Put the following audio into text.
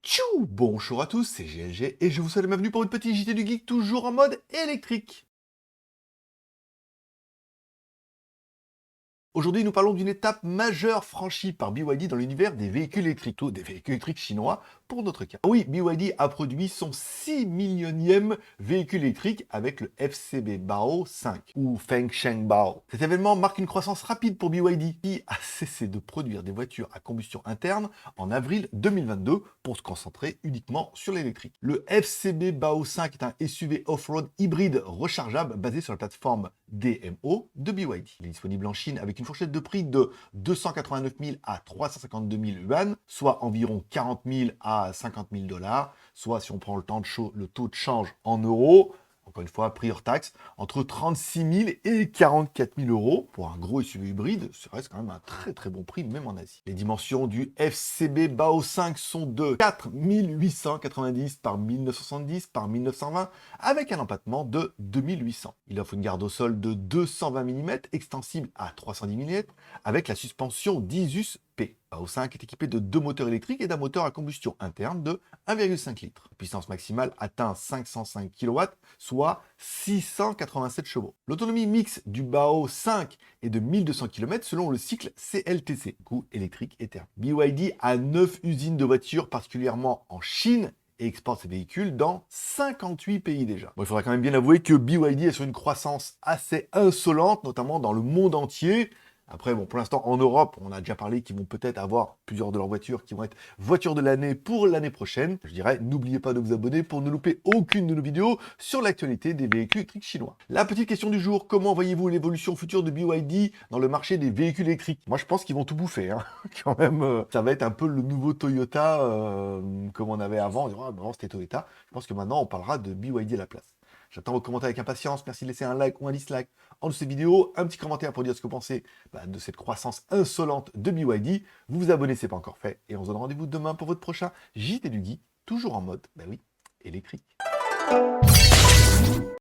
Tchou! Bonjour à tous, c'est GLG et je vous souhaite la bienvenue pour une petite JT du Geek toujours en mode électrique. Aujourd'hui, nous parlons d'une étape majeure franchie par BYD dans l'univers des véhicules électriques, ou des véhicules électriques chinois pour notre cas. Oui, BYD a produit son 6 millionième véhicule électrique avec le FCB Bao 5, ou Fengsheng Bao. Cet événement marque une croissance rapide pour BYD, qui a cessé de produire des voitures à combustion interne en avril 2022 pour se concentrer uniquement sur l'électrique. Le FCB Bao 5 est un SUV off-road hybride rechargeable basé sur la plateforme DMO de BYD. Il est disponible en Chine avec une fourchette de prix de 289 000 à 352 000 yuan, soit environ 40 000 à 50 000 $, soit si on prend le taux de change en euros, encore une fois, prix hors taxe, entre 36 000 et 44 000 euros. Pour un gros SUV hybride, ça reste quand même un très très bon prix, même en Asie. Les dimensions du FCB Bao 5 sont de 4 890 par 1970 par 1920, avec un empattement de 2800. Il offre une garde au sol de 220 mm, extensible à 310 mm, avec la suspension d'Isus P. Bao 5 est équipé de deux moteurs électriques et d'un moteur à combustion interne de 1,5 litre. La puissance maximale atteint 505 kW, soit 687 chevaux. L'autonomie mixte du Bao 5 est de 1200 km selon le cycle CLTC, coût électrique et thermique. BYD a 9 usines de voitures, particulièrement en Chine, et exporte ses véhicules dans 58 pays déjà. Bon, il faudra quand même bien avouer que BYD est sur une croissance assez insolente, notamment dans le monde entier. Après, bon, pour l'instant, en Europe, on a déjà parlé qu'ils vont peut-être avoir plusieurs de leurs voitures qui vont être voitures de l'année pour l'année prochaine. Je dirais, n'oubliez pas de vous abonner pour ne louper aucune de nos vidéos sur l'actualité des véhicules électriques chinois. La petite question du jour, comment voyez-vous l'évolution future de BYD dans le marché des véhicules électriques? Moi, je pense qu'ils vont tout bouffer, hein. Quand même, ça va être un peu le nouveau Toyota comme on avait avant. On dira, ah, avant, c'était Toyota. Je pense que maintenant, on parlera de BYD à la place. J'attends vos commentaires avec impatience. Merci de laisser un like ou un dislike en dessous de cette vidéo. Un petit commentaire pour dire ce que vous pensez de cette croissance insolente de BYD. Vous vous abonnez si ce n'est pas encore fait. Et on se donne rendez-vous demain pour votre prochain JT du Geek, toujours en mode, bah oui, électrique.